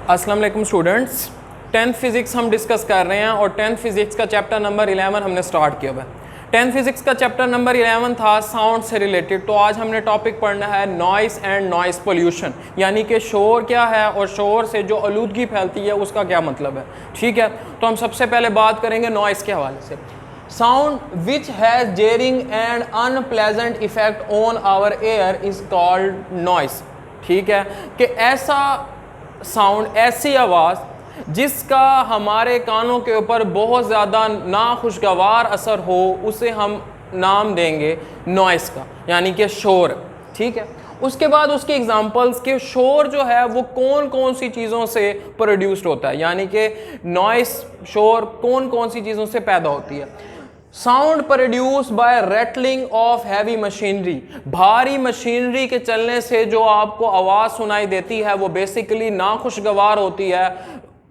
अस्सलाम वालेकुम students, 10th physics हम डिस्कस कर रहे हैं और 10th फिज़िक्स का चैप्टर नंबर 11 हमने स्टार्ट किया हुआ है। 10th फिज़िक्स का चैप्टर नंबर 11 था साउंड से रिलेटेड। तो आज हमने टॉपिक पढ़ना है नॉइस एंड नॉइस पोल्यूशन, यानी कि शोर क्या है और शोर से जो आलूदगी फैलती है उसका क्या मतलब है। ठीक है, तो हम सबसे पहले बात करेंगे नॉइस के हवाले से। Sound which has jarring and unpleasant effect on our ear is called noise. ठीक है, कि ऐसा साउंड, ऐसी आवाज़ जिसका हमारे कानों के ऊपर बहुत ज़्यादा नाखुशगवार असर हो, उसे हम नाम देंगे नॉइस का, यानी कि शोर। ठीक है, उसके बाद उसके एग्जांपल्स के शोर जो है वो कौन कौन सी चीज़ों से प्रोड्यूस्ड होता है, यानी कि नॉइस शोर कौन कौन सी चीज़ों से पैदा होती है। Sound produce by rattling of heavy machinery, भारी मशीनरी के चलने से जो आपको आवाज़ सुनाई देती है वो बेसिकली नाखुशगवार होती है,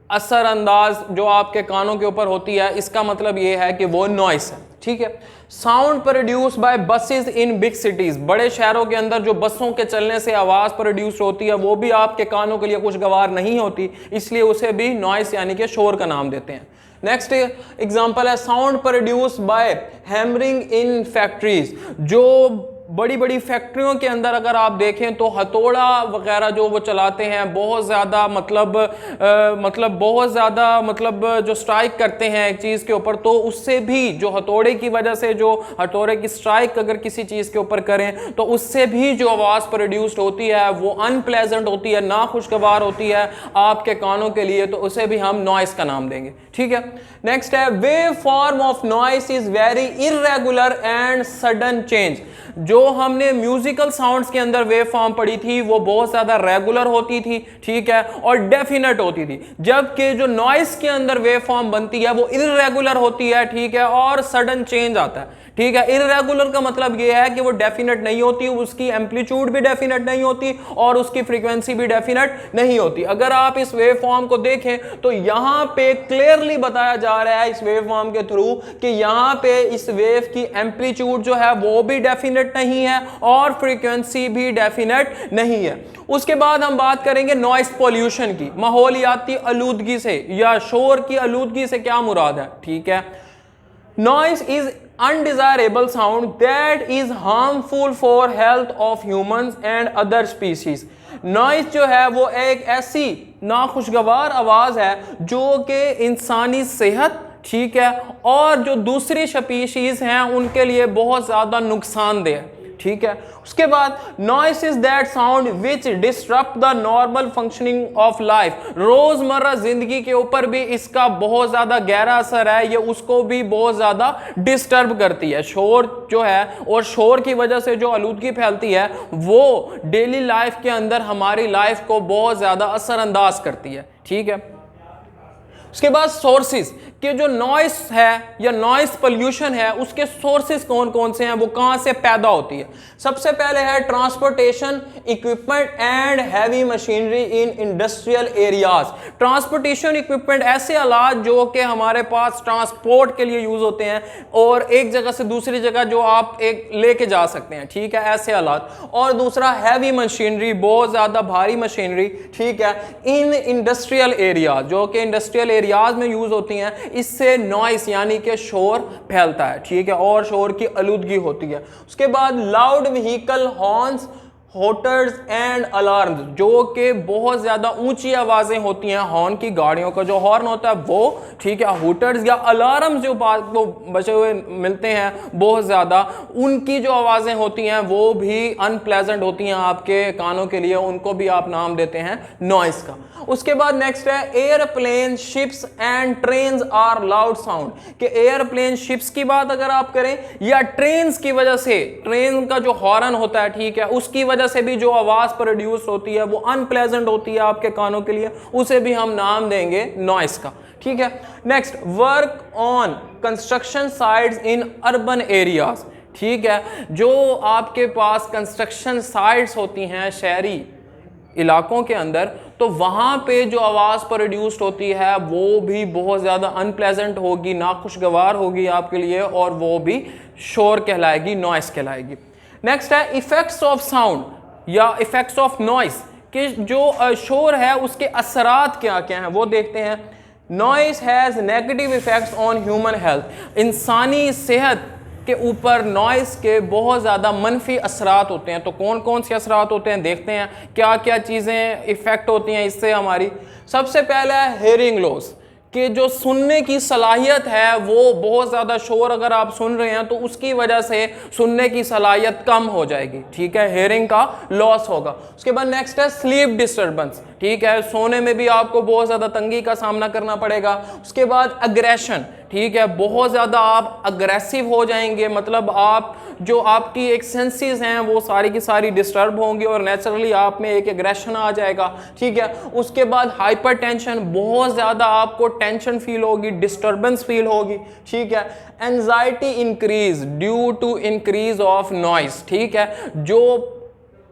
असरअंदाज जो आपके कानों के ऊपर होती है। इसका मतलब ये है कि वो नॉइस है। ठीक है, sound produce by buses in big cities, बड़े शहरों के अंदर जो बसों के चलने से आवाज़ प्रोड्यूस होती है वो भी आपके कानों के लिए खुशगवार नहीं होती, इसलिए उसे भी नॉइस यानी कि शोर का नाम देते हैं। नेक्स्ट एग्जांपल है sound produce by hammering in factories, जो बड़ी बड़ी फैक्ट्रियों के अंदर अगर आप देखें तो हथौड़ा वगैरह जो वो चलाते हैं, बहुत ज़्यादा मतलब जो स्ट्राइक करते हैं एक चीज़ के ऊपर, तो उससे भी जो हथौड़े की वजह से, जो हथौड़े की स्ट्राइक अगर किसी चीज़ के ऊपर करें तो उससे भी जो आवाज़ प्रोड्यूस्ड होती है वो अनप्लेजेंट होती है, नाखुशगवार होती है आपके कानों के लिए, तो उसे भी हम नॉइस का नाम देंगे। ठीक है, नेक्स्ट है wave form of noise is very irregular and sudden change. जो हमने म्यूजिकल साउंड्स के अंदर वेव फॉर्म पढ़ी थी वो बहुत ज्यादा रेगुलर होती थी, ठीक है, और डेफिनेट होती थी, जबकि जो नॉइस के अंदर वेव फॉर्म बनती है वो इर्रेगुलर होती है, ठीक है, और सडन चेंज आता है। ठीक है, इर्रेगुलर का मतलब ये है कि वो डेफिनेट नहीं होती, उसकी एम्पलीट्यूड भी डेफिनेट नहीं होती और उसकी फ्रीक्वेंसी भी डेफिनेट नहीं होती। अगर आप इस वेव फॉर्म को देखें तो यहां पे क्लियरली बताया जा रहा है इस वेव फॉर्म के थ्रू कि यहां पे इस वेव की एम्पलीट्यूड जो है वो भी डेफिनेट नहीं है और फ्रीक्वेंसी भी डेफिनेट नहीं है। उसके बाद हम बात करेंगे नॉइस पोल्यूशन की, माहौलियाती आलूदगी से या शोर की आलूदगी से क्या मुराद है। ठीक है, noise is undesirable sound that is harmful for health of humans and other species। Noise जो है वो एक ऐसी नाखुशगवार आवाज़ है जो कि इंसानी सेहत, ठीक है, और जो दूसरी स्पीशीज़ हैं उनके लिए बहुत ज़्यादा नुकसानदेह है। ठीक है, उसके बाद noise is that sound which disturb the normal functioning of life. रोजमर्रा जिंदगी के ऊपर भी इसका बहुत ज्यादा गहरा असर है, ये उसको भी बहुत ज्यादा डिस्टर्ब करती है। शोर जो है और शोर की वजह से जो आलूदगी फैलती है वो डेली लाइफ के अंदर हमारी लाइफ को बहुत ज्यादा असरअंदाज करती है। ठीक है, उसके बाद सोर्सेज कि जो नॉइस है या नॉइस पोल्यूशन है उसके सोर्सेज कौन कौन से हैं, वो कहां से पैदा होती है। सबसे पहले है transportation equipment and heavy machinery in industrial areas. Transportation equipment ऐसे आलात जो कि हमारे पास ट्रांसपोर्ट के लिए यूज होते हैं और एक जगह से दूसरी जगह जो आप एक लेके जा सकते हैं, ठीक है, ऐसे आलात। और दूसरा हैवी मशीनरी, बहुत ज्यादा भारी मशीनरी, ठीक है, इन इंडस्ट्रियल एरिया, जो कि इंडस्ट्रियल एरियाज में यूज होती हैं। इससे नॉइस यानी कि शोर फैलता है, ठीक है, और शोर की आलूदगी होती है। उसके बाद loud vehicle horns, hooters and alarms, जो कि बहुत ज़्यादा ऊंची आवाज़ें होती हैं। हॉर्न की गाड़ियों का जो हॉर्न होता है वो, ठीक है, होटर्स या अलार्म जो वो बचे हुए मिलते हैं बहुत ज़्यादा, उनकी जो आवाज़ें होती हैं वो भी अनप्लेजेंट होती हैं आपके कानों के लिए, उनको भी आप नाम देते हैं नॉइस का। उसके बाद नेक्स्ट है airplane, ships and trains are loud sound, कि एयरप्लेन, शिप्स की बात अगर आप करें या ट्रेन्स की वजह से, ट्रेन का जो हॉर्न होता है, ठीक है, उसकी वजह से भी जो आवाज प्रोड्यूस होती है वो अनप्लेजेंट होती है आपके कानों के लिए, उसे भी हम नाम देंगे नॉइस का। ठीक है, next work on construction sites in urban areas. ठीक है, जो आपके पास कंस्ट्रक्शन साइट्स होती हैं शहरी इलाकों के अंदर, तो वहाँ पे जो आवाज़ प्रोड्यूस्ड होती है वो भी बहुत ज़्यादा अनप्लेजेंट होगी, नाखुशगवार होगी आपके लिए, और वो भी शोर कहलाएगी, नॉइस कहलाएगी। नेक्स्ट है इफेक्ट्स ऑफ साउंड या इफेक्ट्स ऑफ नॉइस, कि जो शोर है उसके असरात क्या क्या हैं वो देखते हैं। Noise has negative effects on human health, इंसानी सेहत के ऊपर नॉइस के बहुत ज़्यादा मनफी असरात होते हैं। तो कौन कौन से असरात होते हैं देखते हैं, क्या क्या चीज़ें इफ़ेक्ट होती हैं इससे हमारी। सबसे पहला है हेयरिंग लॉस, कि जो सुनने की सलाहियत है वो बहुत ज़्यादा शोर अगर आप सुन रहे हैं तो उसकी वजह से सुनने की सलाहियत कम हो जाएगी, ठीक है, हेयरिंग का लॉस होगा। उसके बाद नेक्स्ट है स्लीप डिस्टर्बेंस, ठीक है, सोने में भी आपको बहुत ज़्यादा तंगी का सामना करना पड़ेगा। उसके बाद अग्रेशन, ठीक है, बहुत ज़्यादा आप अग्रेसिव हो जाएंगे, मतलब आप जो आपकी एक सेंसेस हैं वो सारी की सारी डिस्टर्ब होंगी और नेचुरली आप में एक एग्रेशन आ जाएगा, ठीक है। उसके बाद हाइपर टेंशन, बहुत ज़्यादा आपको टेंशन फील होगी, डिस्टर्बेंस फील होगी, ठीक है। Anxiety increase due to increase of noise, ठीक है, जो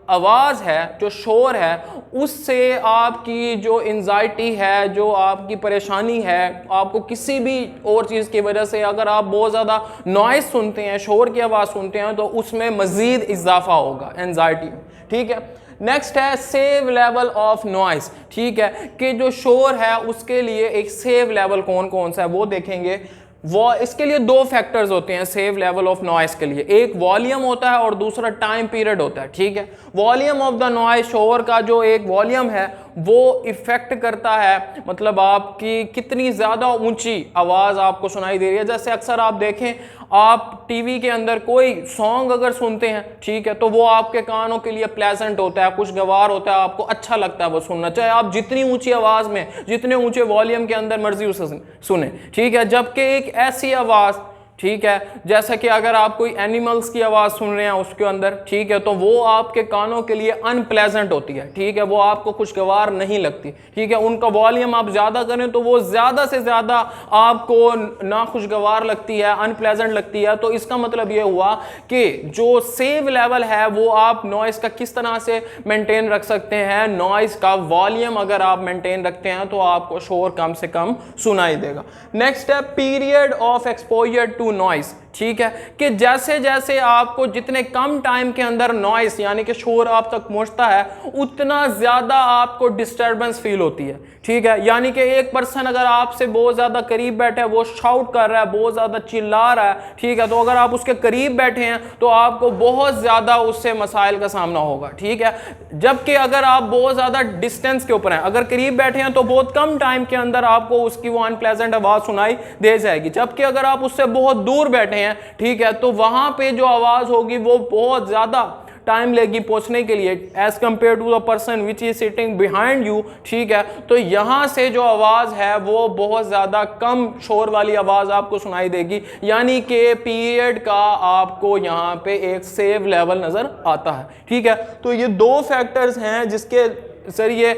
आवाज़ है, जो शोर है, उससे आपकी जो एंजाइटी है, जो आपकी परेशानी है, आपको किसी भी और चीज़ की वजह से अगर आप बहुत ज़्यादा नॉइस सुनते हैं, शोर की आवाज़ सुनते हैं, तो उसमें मज़ीद इजाफा होगा एंजाइटी में, ठीक है। नेक्स्ट है सेव लेवल ऑफ नॉइस, ठीक है, कि जो शोर है उसके लिए एक सेव लेवल कौन कौन सा है वो देखेंगे। वो इसके लिए दो फैक्टर्स होते हैं सेव लेवल ऑफ नॉइस के लिए, एक वॉल्यूम होता है और दूसरा टाइम पीरियड होता है, ठीक है। वॉल्यूम ऑफ द नॉइस, शोर का जो एक वॉल्यूम है वो इफेक्ट करता है, मतलब आपकी कितनी ज़्यादा ऊंची आवाज़ आपको सुनाई दे रही है। जैसे अक्सर आप देखें, आप टीवी के अंदर कोई सॉन्ग अगर सुनते हैं, ठीक है, तो वो आपके कानों के लिए प्लेजेंट होता है, खुशगवार होता है, आपको अच्छा लगता है वो सुनना, चाहे आप जितनी ऊंची आवाज़ में, जितने ऊंचे वॉल्यूम के अंदर मर्जी उसे सुने, ठीक है। जबकि एक ऐसी आवाज़, ठीक है, जैसा कि अगर आप कोई एनिमल्स की आवाज़ सुन रहे हैं उसके अंदर, ठीक है, तो वो आपके कानों के लिए अनप्लेजेंट होती है, ठीक है, वो आपको खुशगवार नहीं लगती, ठीक है। उनका वॉल्यूम आप ज़्यादा करें तो वो ज़्यादा से ज़्यादा आपको ना खुशगवार लगती है, अनप्लेजेंट लगती है। तो इसका मतलब ये हुआ कि जो सेव लेवल है वो आप नॉइस का किस तरह से मेंटेन रख सकते हैं, नॉइस का वॉल्यूम अगर आप मेंटेन रखते हैं तो आपको शोर कम से कम सुनाई देगा। नेक्स्ट है period of exposure to noise, ठीक है, कि जैसे जैसे आपको जितने कम टाइम के अंदर नॉइस यानी कि शोर आप तक पहुंचता है उतना ज्यादा आपको डिस्टर्बेंस फील होती है, ठीक है। यानी कि एक पर्सन अगर आपसे बहुत ज्यादा करीब बैठे है, वो शाउट कर रहा है, बहुत ज्यादा चिल्ला रहा है, ठीक है, तो अगर आप उसके करीब बैठे हैं तो आपको बहुत ज्यादा उससे मसाइल का सामना होगा, ठीक है। जबकि अगर आप बहुत ज्यादा डिस्टेंस के ऊपर हैं, अगर करीब बैठे हैं तो बहुत कम टाइम के अंदर आपको उसकी वो अनप्लेजेंट आवाज सुनाई दे जाएगी। जबकि अगर आप उससे बहुत दूर बैठे हैं, ठीक है, तो वहां पे जो आवाज होगी वो बहुत ज्यादा टाइम लेगी पहुंचने के लिए as compare to the person which is sitting behind you, ठीक है। तो यहां से जो आवाज है वो बहुत ज्यादा कम शोर वाली आवाज आपको सुनाई देगी, यानी कि पीरियड का आपको यहां पे एक सेव लेवल नजर आता है, ठीक है। तो ये दो फैक्टर्स हैं जिसके जरिए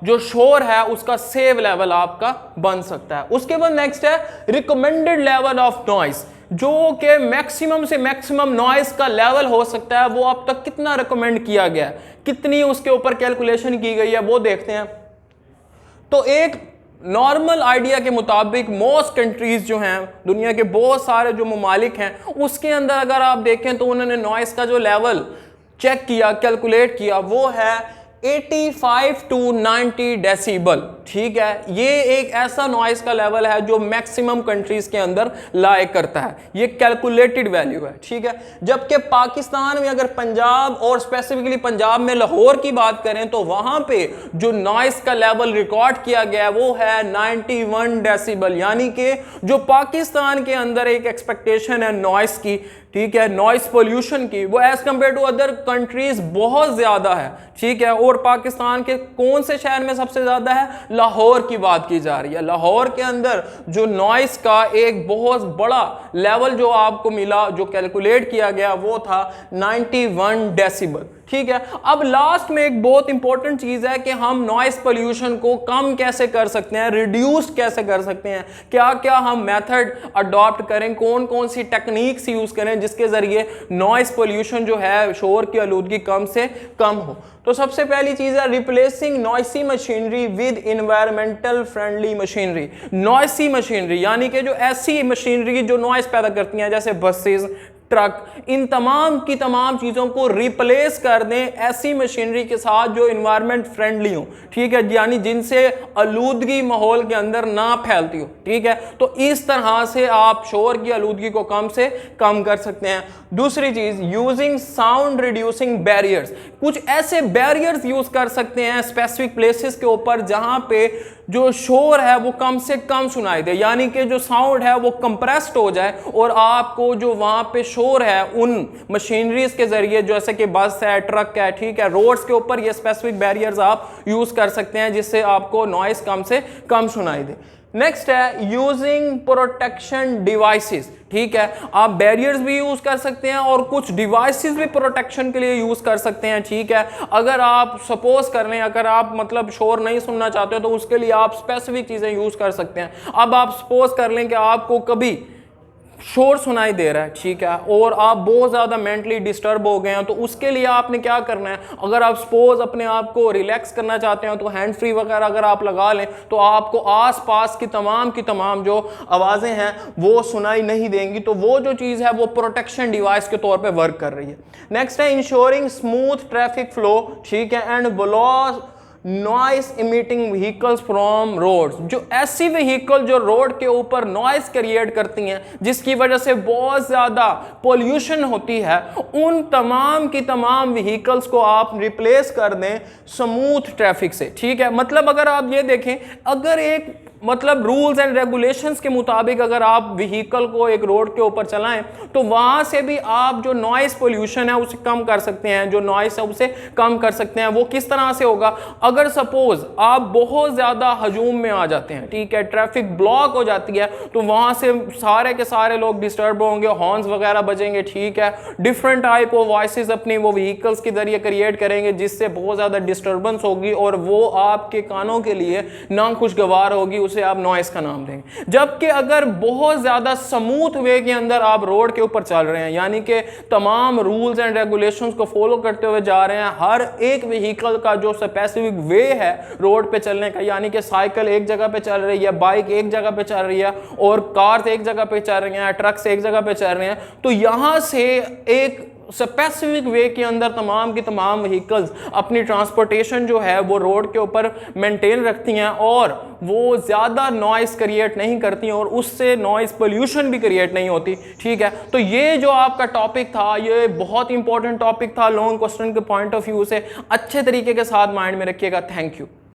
जो शोर है उसका सेव लेवल आपका बन सकता है। उसके बाद नेक्स्ट है रिकमेंडेड लेवल ऑफ नॉइस, जो कि मैक्सिमम से मैक्सिमम नॉइस का लेवल हो सकता है, वो अब तक कितना रिकमेंड किया गया है, कितनी उसके ऊपर कैलकुलेशन की गई है वो देखते हैं। तो एक नॉर्मल आइडिया के मुताबिक मोस्ट कंट्रीज जो हैं, दुनिया के बहुत सारे जो ममालिक हैं, उसके अंदर अगर आप देखें तो उन्होंने नॉइस का जो लेवल चेक किया, कैलकुलेट किया, वो है 85 टू 90 डेसिबल, ठीक है। ये एक ऐसा नॉइस का लेवल है जो मैक्सिमम कंट्रीज के अंदर लाए करता है, ये कैलकुलेटेड वैल्यू है, ठीक है। जबकि पाकिस्तान में अगर पंजाब और स्पेसिफिकली पंजाब में लाहौर की बात करें तो वहां पे जो नॉइस का लेवल रिकॉर्ड किया गया है वो है 91 डेसिबल, यानी कि जो पाकिस्तान के अंदर एक एक्सपेक्टेशन है नॉइस की, ठीक है, नॉइस पोल्यूशन की, वो as compare to other countries बहुत ज्यादा है, ठीक है। और पाकिस्तान के कौन से शहर में सबसे ज्यादा है, लाहौर की बात की जा रही है। लाहौर के अंदर जो नॉइस का एक बहुत बड़ा लेवल जो आपको मिला, जो कैलकुलेट किया गया, वो था 91 डेसिबल, ठीक है। अब लास्ट में एक बहुत इंपॉर्टेंट चीज है कि हम नॉइस पोल्यूशन को कम कैसे कर सकते हैं, रिड्यूस कैसे कर सकते हैं, क्या क्या हम मेथड अडॉप्ट करें, कौन कौन सी टेक्निक्स यूज करें जिसके जरिए नॉइस पोल्यूशन जो है, शोर की आलूदगी कम से कम हो। तो सबसे पहली चीज है replacing noisy machinery with environmental friendly machinery. Noisy machinery यानी कि जो ऐसी मशीनरी जो नॉइस पैदा करती हैं, जैसे बसेस, ट्रक, इन तमाम की तमाम चीज़ों को रिप्लेस कर दें ऐसी मशीनरी के साथ जो इन्वायरमेंट फ्रेंडली हो, ठीक है, यानी जिनसे आलूदगी माहौल के अंदर ना फैलती हो, ठीक है। तो इस तरह से आप शोर की आलूदगी को कम से कम कर सकते हैं। दूसरी चीज, यूजिंग साउंड रिड्यूसिंग बैरियर्स, कुछ ऐसे बैरियर्स यूज कर सकते हैं स्पेसिफिक प्लेसेस के ऊपर जहां पे जो शोर है वो कम से कम सुनाई दे, यानी कि जो साउंड है वो कंप्रेस्ड हो जाए और आपको जो वहां पे शोर है उन मशीनरीज के जरिए, जैसे कि बस है, ट्रक है, ठीक है, रोड्स के ऊपर ये स्पेसिफिक बैरियर्स आप यूज कर सकते हैं जिससे आपको नॉइस कम से कम सुनाई दे। नेक्स्ट है यूजिंग प्रोटेक्शन डिवाइसेस, ठीक है, आप बैरियर्स भी यूज कर सकते हैं और कुछ डिवाइसेस भी प्रोटेक्शन के लिए यूज कर सकते हैं, ठीक है। अगर आप सपोज कर लें, अगर आप मतलब शोर नहीं सुनना चाहते हो तो उसके लिए आप स्पेसिफिक चीजें यूज कर सकते हैं। अब आप सपोज कर लें कि आपको कभी शोर सुनाई दे रहा है, ठीक है, और आप बहुत ज़्यादा मेंटली डिस्टर्ब हो गए हैं, तो उसके लिए आपने क्या करना है, अगर आप सपोज अपने आप को रिलैक्स करना चाहते हो तो हैंड फ्री वगैरह अगर आप लगा लें तो आपको आसपास की तमाम जो आवाज़ें हैं वो सुनाई नहीं देंगी। तो वो जो चीज़ है वो प्रोटेक्शन डिवाइस के तौर पर वर्क कर रही है। नेक्स्ट है इंश्योरिंग स्मूथ ट्रैफिक फ्लो, ठीक है, and blow noise emitting vehicles from roads, जो ऐसी व्हीकल जो रोड के ऊपर नॉइस क्रिएट करती हैं जिसकी वजह से बहुत ज़्यादा पोल्यूशन होती है, उन तमाम की तमाम व्हीकल्स को आप रिप्लेस कर दें स्मूथ ट्रैफिक से, ठीक है। मतलब अगर आप ये देखें, अगर एक मतलब रूल्स एंड रेगुलेशंस के मुताबिक अगर आप व्हीकल को एक रोड के ऊपर चलाएं तो वहां से भी आप जो नॉइस पोल्यूशन है उसे कम कर सकते हैं, जो नॉइस है उसे कम कर सकते हैं। वो किस तरह से होगा, अगर सपोज आप बहुत ज्यादा हजूम में आ जाते हैं, ठीक है, ट्रैफिक ब्लॉक हो जाती है, तो वहां से सारे के सारे लोग डिस्टर्ब होंगे, हॉर्न्स वगैरह बजेंगे, ठीक है, डिफरेंट टाइप ऑफ वॉइसेस अपनी वो व्हीकल्स के जरिए क्रिएट करेंगे जिससे बहुत ज्यादा डिस्टर्बेंस होगी और वो आपके कानों के लिए नाखुशगवार होगी, उसे आप नॉइस का नाम देंगे। जबकि अगर बहुत ज्यादा स्मूथ वे के अंदर आप रोड के ऊपर चल रहे हैं, यानी कि तमाम रूल्स एंड रेगुलेशंस को फॉलो करते हुए जा रहे हैं, हर एक व्हीकल का जो स्पेसिफिक वे है रोड पे चलने का, यानी कि साइकिल एक जगह पे चल रही है, बाइक एक जगह पे चल रही है और कार्स एक जगह पे चल रही हैं, ट्रक्स एक जगह पे चल रहे हैं, तो यहां से एक स्पेसिफिक वे के अंदर तमाम की तमाम व्हीकल्स अपनी ट्रांसपोर्टेशन जो है वो रोड के ऊपर मेंटेन रखती हैं और वो ज़्यादा नॉइस क्रिएट नहीं करती हैं और उससे नॉइस पोल्यूशन भी क्रिएट नहीं होती, ठीक है। तो ये जो आपका टॉपिक था ये बहुत इंपॉर्टेंट टॉपिक था, लॉन्ग क्वेश्चन के पॉइंट ऑफ व्यू से अच्छे तरीके के साथ माइंड में रखिएगा। Thank you.